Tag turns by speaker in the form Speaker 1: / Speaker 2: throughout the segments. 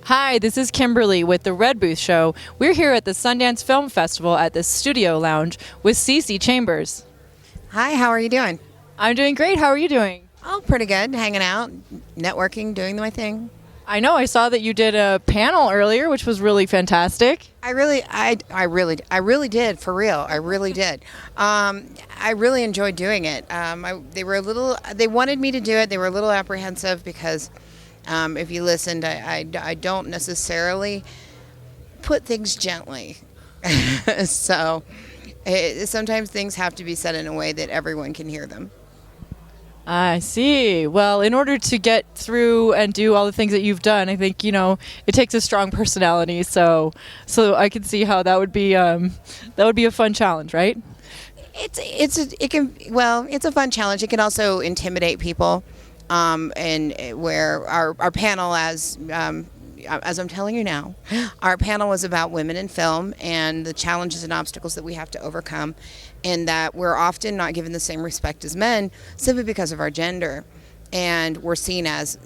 Speaker 1: Hi, this is Kimberly with the Red Booth Show. We're here at the Sundance Film Festival at the Studio Lounge with CiCi Chambers.
Speaker 2: Hi, how are you doing?
Speaker 1: I'm doing great. How are you doing?
Speaker 2: Oh, pretty good. Hanging out, networking, doing my thing.
Speaker 1: I know I saw that you did a panel earlier, which was really fantastic.
Speaker 2: I really did, for real. I really did. I really enjoyed doing it. They wanted me to do it. They were a little apprehensive because if you listened, I don't necessarily put things gently. So sometimes things have to be said in a way that everyone can hear them.
Speaker 1: I see. Well, in order to get through and do all the things that you've done, I think, it takes a strong personality. So I can see how that would be a fun challenge, right?
Speaker 2: It's a fun challenge. It can also intimidate people. And where our panel, as I'm telling you now, our panel was about women in film and the challenges and obstacles that we have to overcome, and that we're often not given the same respect as men simply because of our gender, and we're seen as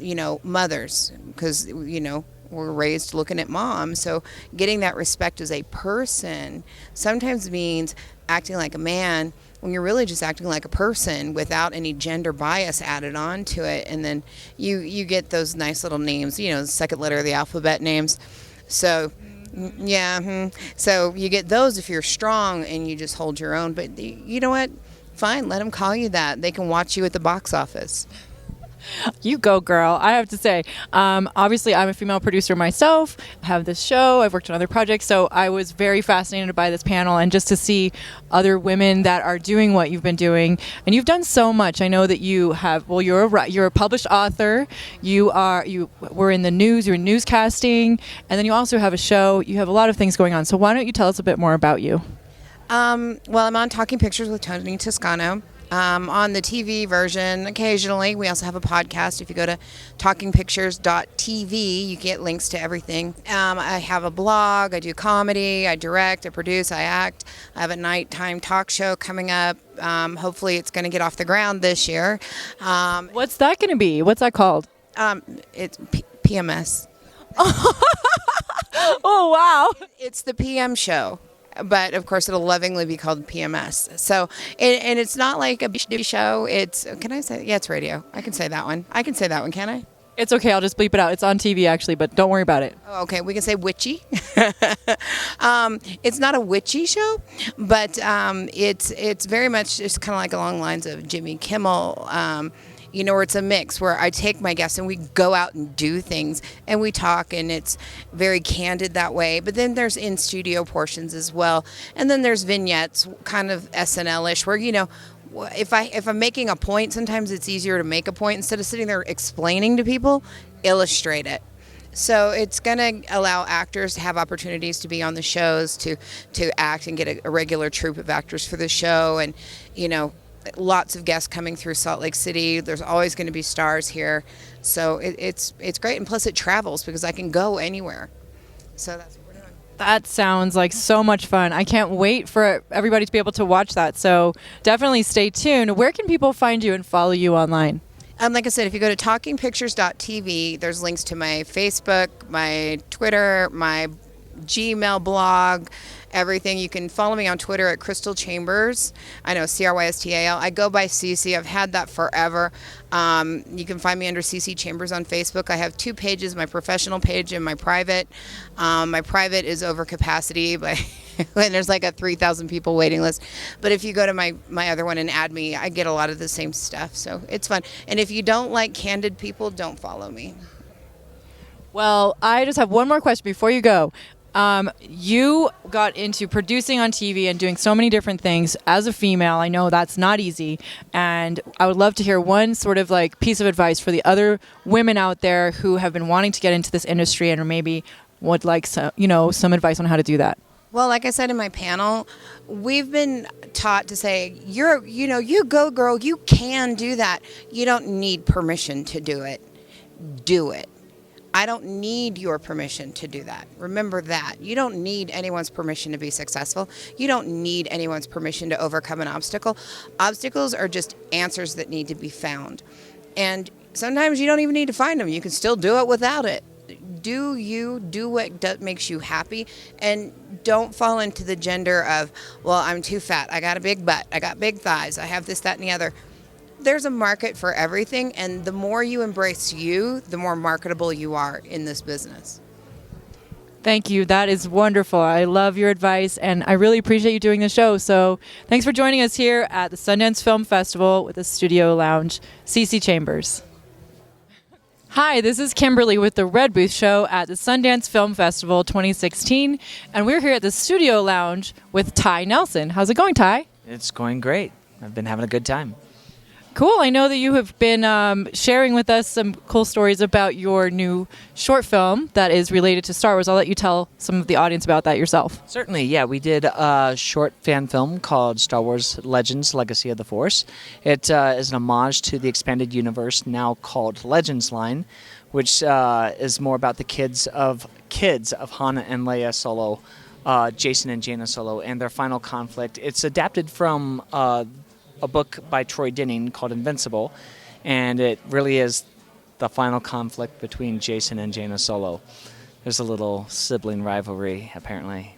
Speaker 2: mothers because we're raised looking at mom. So getting that respect as a person sometimes means acting like a man when you're really just acting like a person without any gender bias added on to it. And then you get those nice little names, the second letter of the alphabet names. So so you get those if you're strong and you just hold your own. But you know what? Fine, let them call you that. They can watch you at the box office.
Speaker 1: You go, girl. I have to say, obviously, I'm a female producer myself. I have this show. I've worked on other projects. So I was very fascinated by this panel and just to see other women that are doing what you've been doing. And you've done so much. I know that you have, you're a published author. You were in the news. You're in newscasting. And then you also have a show. You have a lot of things going on. So why don't you tell us a bit more about you?
Speaker 2: Well, I'm on Talking Pictures with Tony Toscano. On the TV version occasionally. We also have a podcast. If you go to talkingpictures.tv, you get links to everything. I have a blog. I do comedy. I direct. I produce. I act. I have a nighttime talk show coming up. Hopefully it's going to get off the ground this year.
Speaker 1: What's that going to be? What's that called?
Speaker 2: It's PMS.
Speaker 1: Oh, wow.
Speaker 2: It's the PM show. But of course, it'll lovingly be called PMS. So, and it's not like a show. Can I say? Yeah, it's radio. I can say that one. Can I?
Speaker 1: It's okay. I'll just bleep it out. It's on TV actually, but don't worry about it.
Speaker 2: Oh, okay, we can say witchy. It's not a witchy show, but it's very much just kind of like along the lines of Jimmy Kimmel. Where it's a mix where I take my guests and we go out and do things and we talk, and it's very candid that way. But then there's in-studio portions as well. And then there's vignettes, kind of SNL-ish, where, if I'm making a point, sometimes it's easier to make a point instead of sitting there explaining to people, illustrate it. So it's going to allow actors to have opportunities to be on the shows, to act and get a regular troupe of actors for the show. And, lots of guests coming through Salt Lake City. There's always going to be stars here. So it's great. And plus it travels because I can go anywhere. So that's what we're doing.
Speaker 1: That sounds like so much fun. I can't wait for everybody to be able to watch that. So definitely stay tuned. Where can people find you and follow you online?
Speaker 2: Like I said, if you go to talkingpictures.tv, there's links to my Facebook, my Twitter, my Gmail blog, everything. You can follow me on Twitter at Crystal Chambers. I know, CRYSTAL. I go by CiCi. I've had that forever. You can find me under CiCi Chambers on Facebook. I have two pages, my professional page and my private. My private is over capacity, but when there's like a 3,000 people waiting list. But if you go to my other one and add me, I get a lot of the same stuff. So it's fun. And if you don't like candid people, don't follow me.
Speaker 1: Well, I just have one more question before you go. You got into producing on TV and doing so many different things as a female. I know that's not easy. And I would love to hear one sort of like piece of advice for the other women out there who have been wanting to get into this industry and or maybe would like some advice on how to do that.
Speaker 2: Well, like I said in my panel, we've been taught to say, you go girl, you can do that. You don't need permission to do it. Do it. I don't need your permission to do that. Remember that. You don't need anyone's permission to be successful. You don't need anyone's permission to overcome an obstacle. Obstacles are just answers that need to be found. And sometimes you don't even need to find them. You can still do it without it. do you do what makes you happy, and don't fall into the gender of, well, I'm too fat, I got a big butt, I got big thighs, I have this, that, and the other. There's a market for everything, and the more you embrace you, the more marketable you are in this business.
Speaker 1: Thank you. That is wonderful. I love your advice, and I really appreciate you doing the show. So thanks for joining us here at the Sundance Film Festival with the Studio Lounge, CiCi Chambers. Hi, this is Kimberly with the Red Booth Show at the Sundance Film Festival 2016, and we're here at the Studio Lounge with Tye Nelson. How's it going, Tye?
Speaker 3: It's going great. I've been having a good time.
Speaker 1: Cool. I know that you have been sharing with us some cool stories about your new short film that is related to Star Wars. I'll let you tell some of the audience about that yourself.
Speaker 3: Certainly, yeah. We did a short fan film called Star Wars Legends Legacy of the Force. It is an homage to the expanded universe now called Legends line, which is more about the kids of Han and Leia Solo, Jason and Jaina Solo, and their final conflict. It's adapted from a book by Troy Denning called Invincible, and it really is the final conflict between Jason and Jaina Solo. There's a little sibling rivalry, apparently.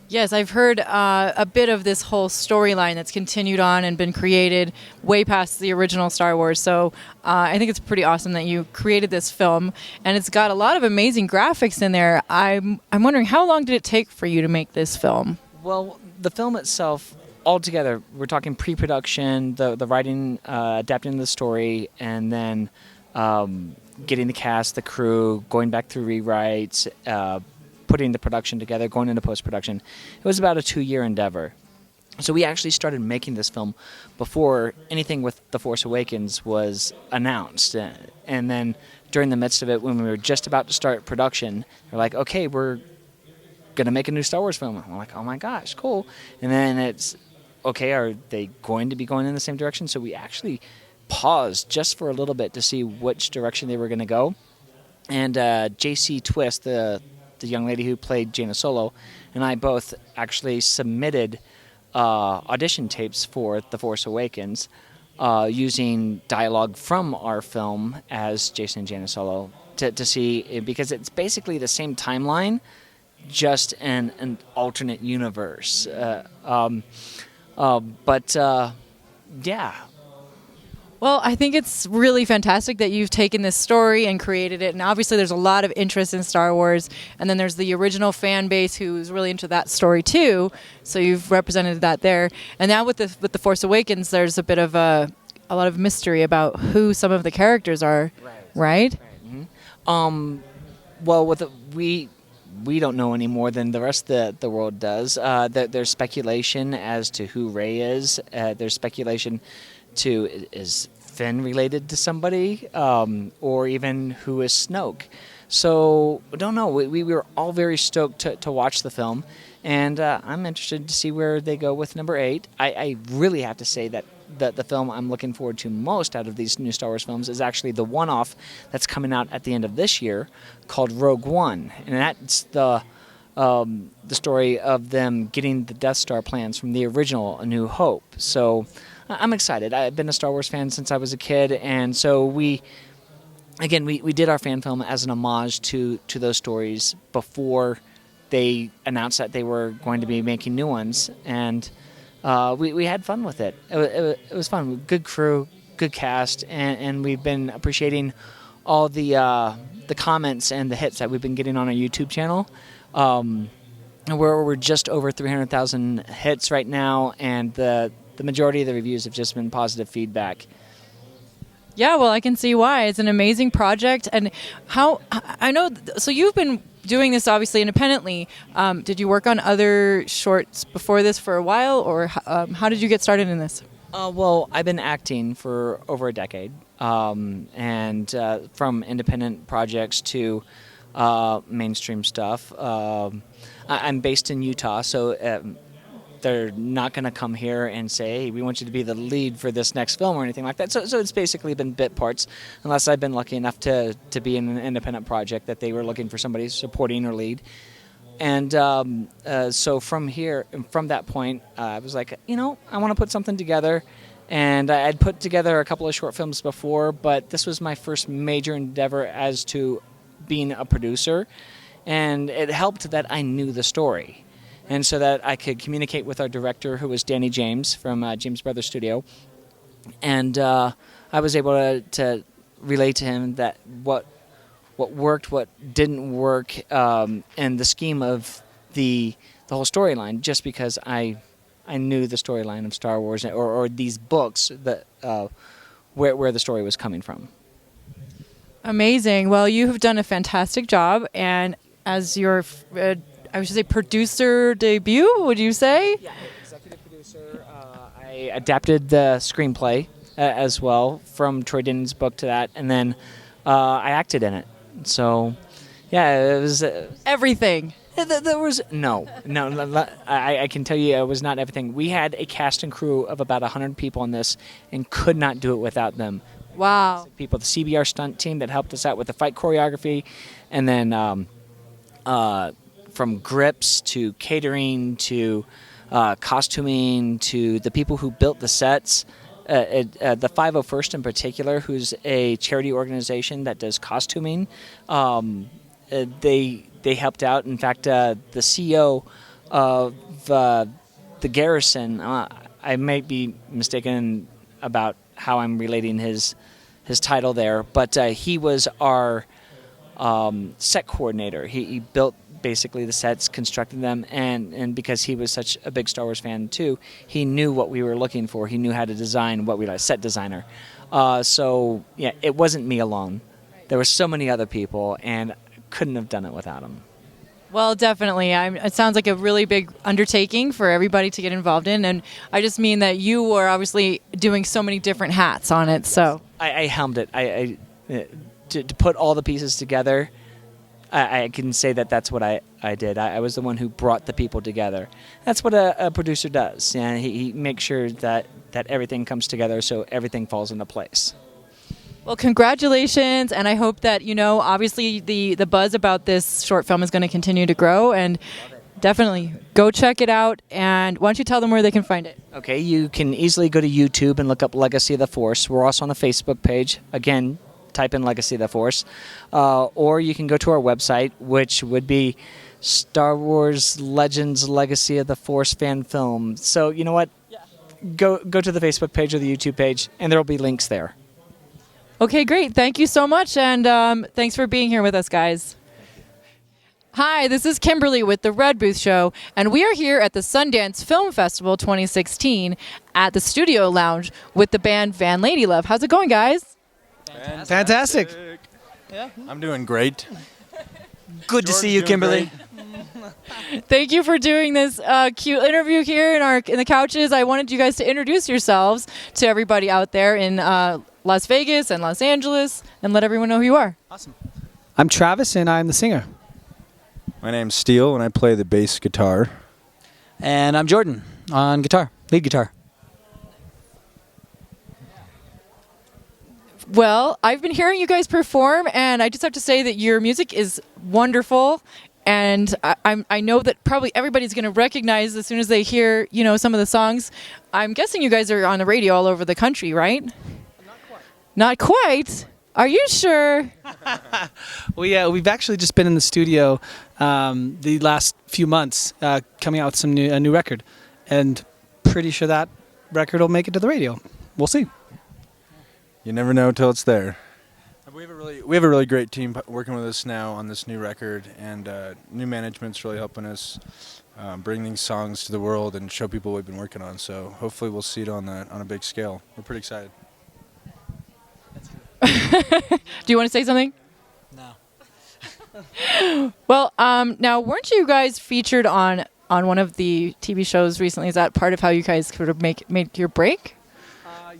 Speaker 1: Yes, I've heard a bit of this whole storyline that's continued on and been created way past the original Star Wars. So I think it's pretty awesome that you created this film, and it's got a lot of amazing graphics in there. I'm wondering, how long did it take for you to make this film?
Speaker 3: Well, the film itself, altogether, we're talking pre-production, the writing, adapting the story, and then getting the cast, the crew, going back through rewrites, putting the production together, going into post-production. It was about a 2-year endeavor. So we actually started making this film before anything with The Force Awakens was announced. And then during the midst of it, when we were just about to start production, they're like, okay, we're going to make a new Star Wars film. And I'm like, oh my gosh, cool. And then it's, okay, are they going to be going in the same direction? So we actually paused just for a little bit to see which direction they were going to go. And J.C. Twist, the young lady who played Jaina Solo, and I both actually submitted audition tapes for The Force Awakens using dialogue from our film as Jason and Jaina Solo to see, because it's basically the same timeline, just an alternate universe. Yeah.
Speaker 1: Well, I think it's really fantastic that you've taken this story and created it. And obviously there's a lot of interest in Star Wars. And then there's the original fan base who's really into that story too. So you've represented that there. And now with the Force Awakens, there's a bit of a lot of mystery about who some of the characters are, right?
Speaker 3: Mm-hmm. Well, we don't know any more than the rest of the world does. There's speculation as to who Rey is. There's speculation to, is Finn related to somebody, or even who is Snoke. So, I don't know. We were all very stoked to watch the film, and I'm interested to see where they go with number 8. I really have to say that the film I'm looking forward to most out of these new Star Wars films is actually the one-off that's coming out at the end of this year called Rogue One, and that's the story of them getting the Death Star plans from the original A New Hope. So I'm excited. I've been a Star Wars fan since I was a kid, and so we did our fan film as an homage to those stories before they announced that they were going to be making new ones, and we had fun with it. It was fun. Good crew, good cast, and we've been appreciating all the comments and the hits that we've been getting on our YouTube channel. We're just over 300,000 hits right now, and the majority of the reviews have just been positive feedback.
Speaker 1: Yeah, well, I can see why. It's an amazing project. And how, I know, so you've been doing this obviously independently. Did you work on other shorts before this for a while, or how did you get started in this?
Speaker 3: Well, I've been acting for over a decade, and from independent projects to mainstream stuff. I'm based in Utah, so they're not going to come here and say, hey, we want you to be the lead for this next film or anything like that. So it's basically been bit parts, unless I've been lucky enough to be in an independent project that they were looking for somebody supporting or lead. And so from that point, I was like, I want to put something together. And I'd put together a couple of short films before, but this was my first major endeavor as to being a producer, and it helped that I knew the story, and so that I could communicate with our director, who was Danny James from James Brothers Studio, and I was able to relate to him that what worked, what didn't work, and the scheme of the whole storyline, just because I knew the storyline of Star Wars or these books that where the story was coming from.
Speaker 1: Amazing. Well, you have done a fantastic job, and as your, I should say, producer debut, would you say?
Speaker 3: Yeah, executive producer. I adapted the screenplay as well from Troy Denny's book to that, and then I acted in it. So, yeah, it was
Speaker 1: Everything.
Speaker 3: There was no. I can tell you, it was not everything. We had a cast and crew of about 100 people in this, and could not do it without them.
Speaker 1: Wow.
Speaker 3: People, the CBR stunt team that helped us out with the fight choreography, and then from grips to catering to costuming to the people who built the sets. The 501st in particular, who's a charity organization that does costuming, they helped out. In fact, the CEO of the Garrison, I might be mistaken about how I'm relating his title there, but he was our set coordinator. He built basically the sets, constructed them, and because he was such a big Star Wars fan too, he knew what we were looking for. He knew how to design what we like, set designer. So yeah, it wasn't me alone. There were so many other people, and I couldn't have done it without him.
Speaker 1: Well, definitely. It sounds like a really big undertaking for everybody to get involved in, and I just mean that you were obviously doing so many different hats on it. So
Speaker 3: I helmed it. To put all the pieces together, I can say that that's what I did. I was the one who brought the people together. That's what a producer does. And he makes sure that everything comes together so everything falls into place.
Speaker 1: well, congratulations, and I hope that, obviously the buzz about this short film is going to continue to grow, and definitely go check it out. And why don't you tell them where they can find it?
Speaker 3: Okay, you can easily go to YouTube and look up Legacy of the Force. We're also on a Facebook page. Again, type in Legacy of the Force. Or you can go to our website, which would be Star Wars Legends Legacy of the Force fan film. So, you know what? Yeah. Go to the Facebook page or the YouTube page, and there will be links there.
Speaker 1: Okay, great. Thank you so much, and thanks for being here with us, guys. Hi, this is Kimberly with the Red Booth Show, and we are here at the Sundance Film Festival 2016 at the Studio Lounge with the band Van Lady Love. How's it going, guys?
Speaker 4: Fantastic.
Speaker 5: Yeah, I'm doing great.
Speaker 4: Good to see you, Kimberly.
Speaker 1: Thank you for doing this cute interview here in the couches. I wanted you guys to introduce yourselves to everybody out there in Las Vegas and Los Angeles, and let everyone know who you are.
Speaker 4: Awesome. I'm Travis, and I'm the singer.
Speaker 5: My name's Steele, and I play the bass guitar.
Speaker 4: And I'm Jordan on guitar, lead guitar.
Speaker 1: Well, I've been hearing you guys perform, and I just have to say that your music is wonderful. And I know that probably everybody's going to recognize as soon as they hear, some of the songs. I'm guessing you guys are on the radio all over the country, right? Not quite. Are you sure?
Speaker 4: Well, we've actually just been in the studio the last few months, coming out with a new record, and pretty sure that record will make it to the radio. We'll see.
Speaker 5: You never know till it's there. We have a really great team working with us now on this new record, and new management's really helping us bring these songs to the world and show people what we've been working on. So hopefully we'll see it on a big scale. We're pretty excited.
Speaker 1: Do you want to say something?
Speaker 4: No.
Speaker 1: Well, now, weren't you guys featured on one of the TV shows recently? Is that part of how you guys sort of make your break?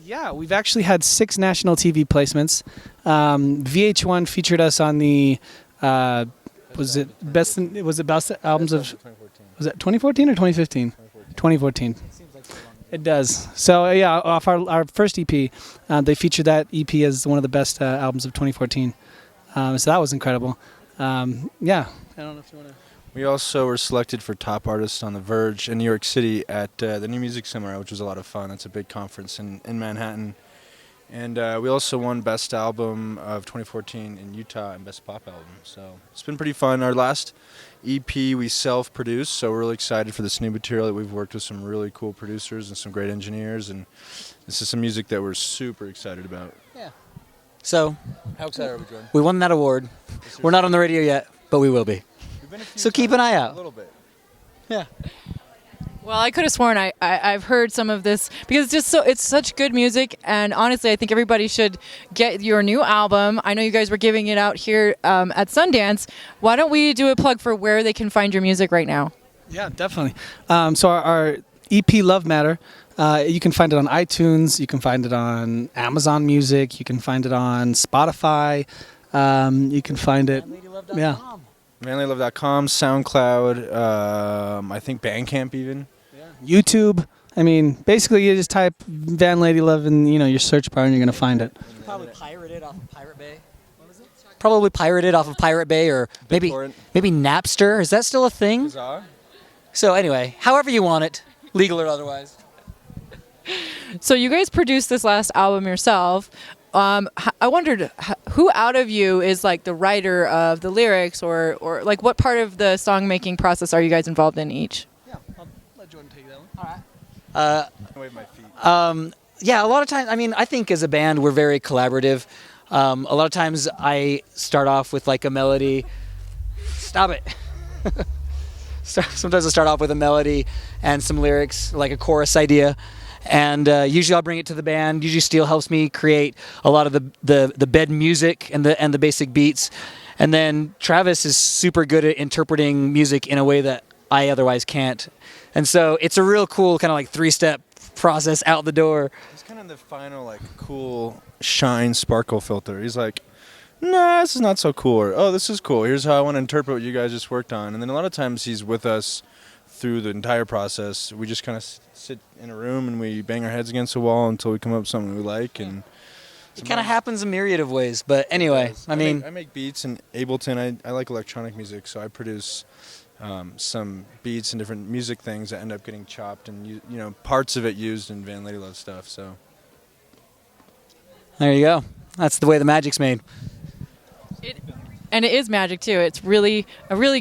Speaker 4: Yeah, we've actually had 6 national TV placements. VH1 featured us on the was it best albums of
Speaker 5: 2014.
Speaker 4: Was that 2014 or 2015? 2014. It does. So yeah, off our first EP, they featured that EP as one of the best albums of 2014. So that was incredible. Yeah, I don't know if you want to.
Speaker 5: We also were selected for Top Artists on The Verge in New York City at the New Music Seminar, which was a lot of fun. It's a big conference in Manhattan. And we also won Best Album of 2014 in Utah and Best Pop Album. So it's been pretty fun. Our last EP we self-produced, so we're really excited for this new material that we've worked with some really cool producers and some great engineers. And this is some music that we're super excited about.
Speaker 6: Yeah. So,
Speaker 5: How excited are we, Jordan?
Speaker 6: we won that award. We're not on the radio yet, but we will be. So keep an eye out.
Speaker 5: A little bit.
Speaker 6: Yeah.
Speaker 1: Well, I could have sworn I've heard some of this because it's such good music, and honestly, I think everybody should get your new album. I know you guys were giving it out here at Sundance. Why don't we do a plug for where they can find your music right now?
Speaker 4: Yeah, definitely. So our EP Love Matter, you can find it on iTunes, you can find it on Amazon Music, you can find it on Spotify, you can find it, yeah.
Speaker 5: ManlyLove.com, SoundCloud, I think Bandcamp even.
Speaker 4: YouTube. I mean, basically you just type Van Lady Love in your search bar and you're going to find it.
Speaker 6: Probably pirated off of Pirate Bay. What was it? Probably pirated off of Pirate Bay or maybe Napster. Is that still a thing? So anyway, however you want it, legal or otherwise.
Speaker 1: So you guys produced this last album yourself. I wondered who out of you is like the writer of the lyrics or like what part of the song making process are you guys involved in each?
Speaker 4: Yeah, I'll let Jordan take that one. All right.
Speaker 5: Wave my feet.
Speaker 6: Yeah, a lot of times, I mean, I think as a band, we're very collaborative. A lot of times I start off with like a melody. Stop it. Sometimes I start off with a melody and some lyrics, like a chorus idea. And usually I'll bring it to the band. Usually Steele helps me create a lot of the bed music and the basic beats. And then Travis is super good at interpreting music in a way that I otherwise can't. And so it's a real cool kind of like 3-step process out the door.
Speaker 5: It's kind of the final like cool shine sparkle filter. He's like, nah, this is not so cool. Or, oh, this is cool. Here's how I want to interpret what you guys just worked on. And then a lot of times he's with us through the entire process. We just kind of sit in a room and we bang our heads against the wall until we come up with something we like. And
Speaker 6: it kind of happens a myriad of ways. But anyway, I
Speaker 5: make beats in Ableton. I like electronic music, so I produce some beats and different music things that end up getting chopped and parts of it used in Van Lady Love stuff. So
Speaker 6: there you go. That's the way the magic's made.
Speaker 1: And it is magic too. It's really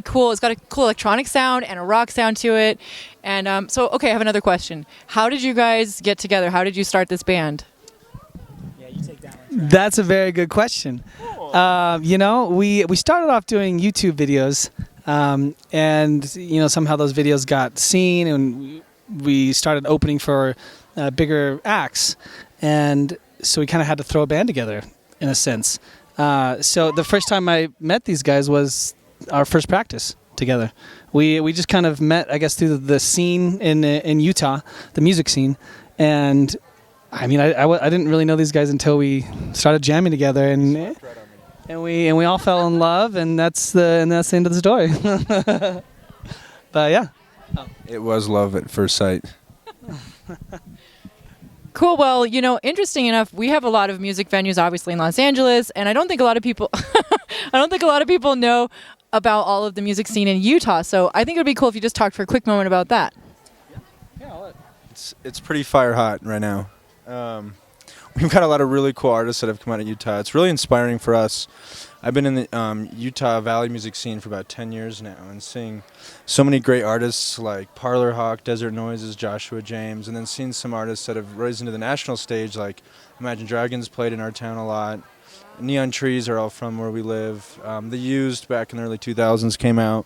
Speaker 1: cool. It's got a cool electronic sound and a rock sound to it. And so, okay, I have another question. How did you guys get together? How did you start this band?
Speaker 6: Yeah, you take that one.
Speaker 4: That's a very good question. We started off doing YouTube videos, and somehow those videos got seen, and we started opening for bigger acts, and so we kind of had to throw a band together in a sense. So the first time I met these guys was our first practice together. We just kind of met, I guess, through the scene in Utah, the music scene, and I mean, I didn't really know these guys until we started jamming together, and we all fell in love, and that's the end of the story. But yeah,
Speaker 5: it was love at first sight.
Speaker 1: Cool. Well, interesting enough, we have a lot of music venues, obviously in Los Angeles, and I don't think a lot of people, know about all of the music scene in Utah. So I think it would be cool if you just talked for a quick moment about that.
Speaker 5: Yeah. It's pretty fire hot right now. We've got a lot of really cool artists that have come out of Utah. It's really inspiring for us. I've been in the Utah Valle music scene for about 10 years now and seeing so many great artists like Parlor Hawk, Desert Noises, Joshua James, and then seeing some artists that have risen to the national stage like Imagine Dragons played in our town a lot. Neon Trees are all from where we live. The Used back in the early 2000s came out.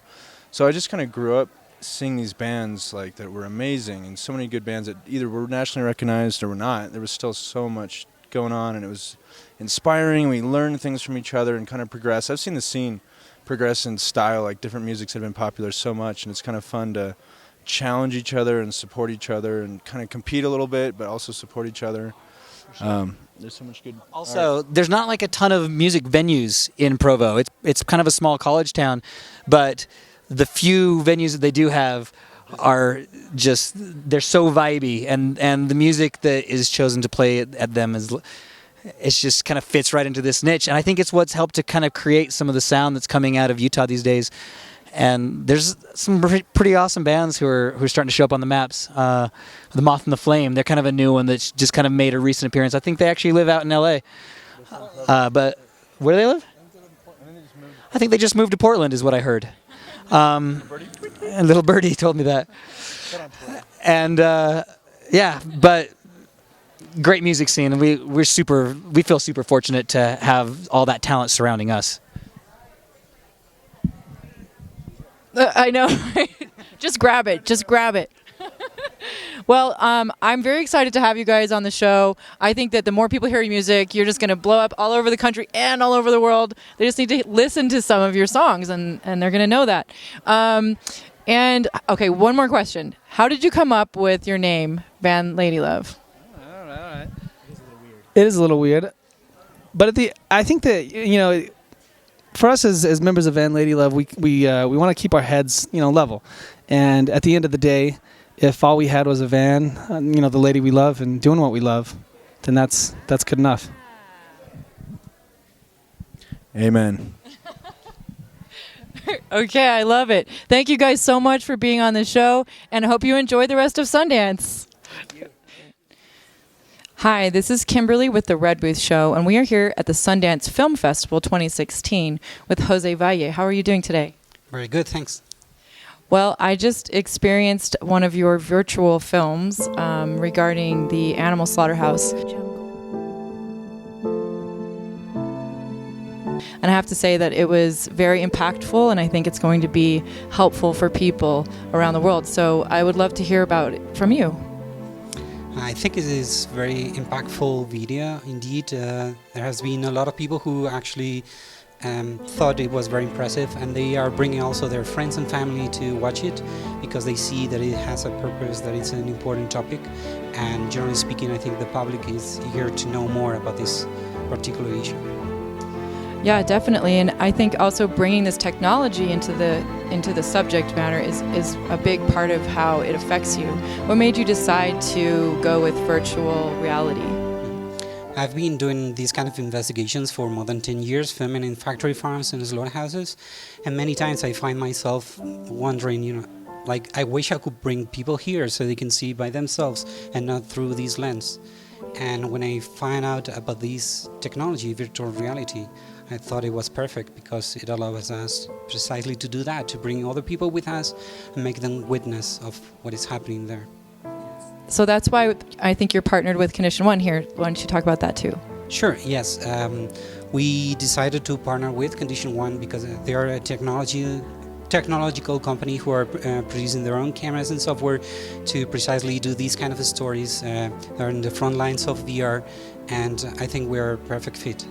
Speaker 5: So I just kind of grew up seeing these bands like that were amazing and so many good bands that either were nationally recognized or were not. There was still so much going on and it was inspiring. We learned things from each other and kind of progress. I've seen the scene progress in style, like different musics have been popular so much, and it's kind of fun to challenge each other and support each other and kind of compete a little bit, but also support each other. There's so much good.
Speaker 6: Also, there's not like a ton of music venues in Provo. It's kind of a small college town, but the few venues that they do have are just, they're so vibey, and the music that is chosen to play at them it's just kind of fits right into this niche. And I think it's what's helped to kind of create some of the sound that's coming out of Utah these days. And there's some pretty awesome bands who are starting to show up on the maps. The Moth and the Flame, they're kind of a new one that's just kind of made a recent appearance. I think they actually live out in LA. But where do they live? I think they just moved to Portland, is what I heard. A little birdie told me that. And yeah, but great music scene, and we feel super fortunate to have all that talent surrounding us.
Speaker 1: I know. Just grab it. Just grab it. Well, I'm very excited to have you guys on the show. I think that the more people hear your music, you're just going to blow up all over the country and all over the world. They just need to listen to some of your songs, and they're going to know that. And, okay, one more question. How did you come up with your name, Van Lady Love?
Speaker 4: All right. It is a little weird. But I think that, you know, for us as members of Van Lady Love, we want to keep our heads, you know, level. And at the end of the day, if all we had was a van, you know, the lady we love and doing what we love, then that's good enough.
Speaker 5: Amen.
Speaker 1: Okay, I love it. Thank you guys so much for being on the show, and I hope you enjoy the rest of Sundance. Hi, this is Kimberly with the Red Booth Show, and we are here at the Sundance Film Festival 2016 with Jose Valle. How are you doing today?
Speaker 7: Very good, thanks.
Speaker 1: Well, I just experienced one of your virtual films regarding the animal slaughterhouse. And I have to say that it was very impactful, and I think it's going to be helpful for people around the world. So I would love to hear about it from you.
Speaker 7: I think it is very impactful video. Indeed, there has been a lot of people who actually thought it was very impressive, and they are bringing also their friends and family to watch it because they see that it has a purpose, that it's an important topic, and generally speaking, I think the public is eager to know more about this particular issue.
Speaker 1: Yeah, definitely, and I think also bringing this technology into the subject matter is a big part of how it affects you. What made you decide to go with virtual reality?
Speaker 7: I've been doing these kind of investigations for more than 10 years, filming in factory farms and slaughterhouses, and many times I find myself wondering, you know, like I wish I could bring people here so they can see by themselves and not through these lens. And when I find out about this technology, virtual reality, I thought it was perfect because it allows us precisely to do that, to bring other people with us and make them witness of what is happening there.
Speaker 1: So that's why I think you're partnered with Condition One here. Why don't you talk about that too?
Speaker 7: Sure, yes. We decided to partner with Condition One because they are a technological company who are producing their own cameras and software to precisely do these kind of stories. They're in the front lines of VR, and I think we're a perfect fit.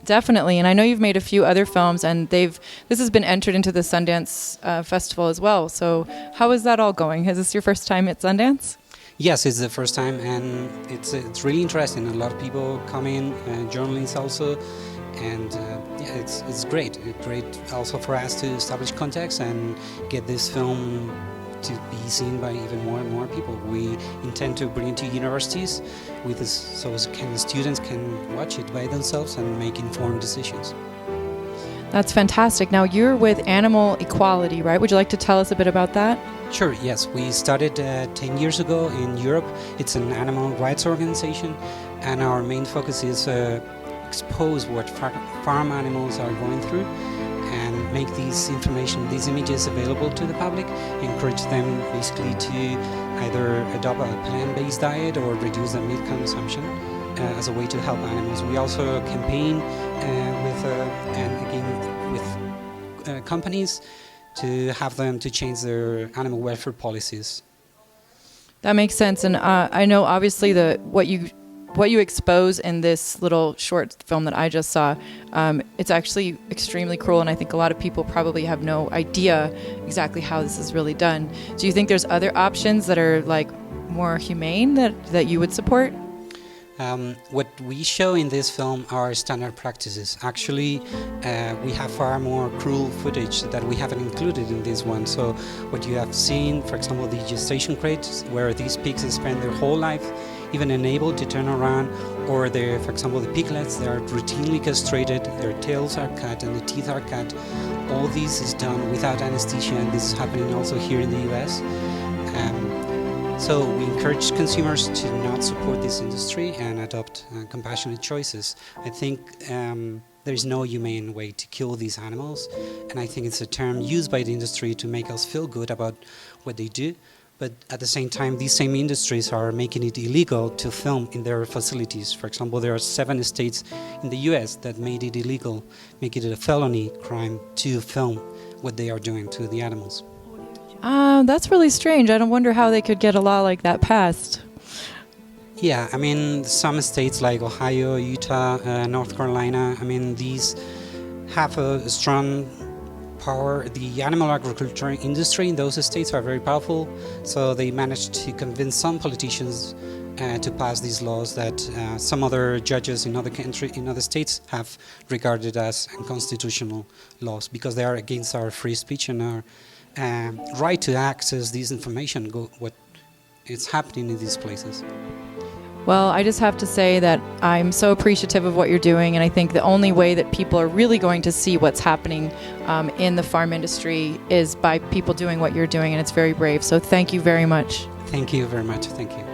Speaker 1: Definitely, and I know you've made a few other films, and this has been entered into the Sundance Festival as well. So how is that all going? Is this your first time at Sundance?
Speaker 7: Yes, it's the first time, and it's really interesting. A lot of people come in, journalists also, and yeah, it's great. It's great also for us to establish contacts and get this film to be seen by even more and more people. We intend to bring it to universities with this, so students can watch it by themselves and make informed decisions.
Speaker 1: That's fantastic. Now you're with Animal Equality, right? Would you like to tell us a bit about that?
Speaker 7: Sure, yes. We started 10 years ago in Europe. It's an animal rights organization, and our main focus is expose what farm animals are going through and make these images available to the public, encourage them basically to either adopt a plant-based diet or reduce their meat consumption as a way to help animals. We also campaign with companies to have them to change their animal welfare policies.
Speaker 1: That makes sense, and I know obviously what you expose in this little short film that I just saw, it's actually extremely cruel, and I think a lot of people probably have no idea exactly how this is really done. Do you think there's other options that are like more humane that you would support?
Speaker 7: What we show in this film are standard practices. Actually, we have far more cruel footage that we haven't included in this one. So what you have seen, for example, the gestation crates, where these pigs spend their whole life even unable to turn around, or for example, the piglets, they are routinely castrated, their tails are cut and the teeth are cut. all this is done without anesthesia, and this is happening also here in the US. So we encourage consumers to not support this industry and adopt compassionate choices. I think there is no humane way to kill these animals, and I think it's a term used by the industry to make us feel good about what they do. But at the same time, these same industries are making it illegal to film in their facilities. For example, there are 7 states in the US that made it illegal, make it a felony crime to film what they are doing to the animals.
Speaker 1: That's really strange. I don't wonder how they could get a law like that passed.
Speaker 7: Yeah, I mean, some states like Ohio, Utah, North Carolina, I mean, these have a strong power. The animal agriculture industry in those states are very powerful, so they managed to convince some politicians to pass these laws that some other judges in other states have regarded as unconstitutional laws, because they are against our free speech and our right to access this information, what is happening in these places.
Speaker 1: Well, I just have to say that I'm so appreciative of what you're doing, and I think the only way that people are really going to see what's happening in the farm industry is by people doing what you're doing, and it's very brave. So thank you very much.
Speaker 7: Thank you very much. Thank you.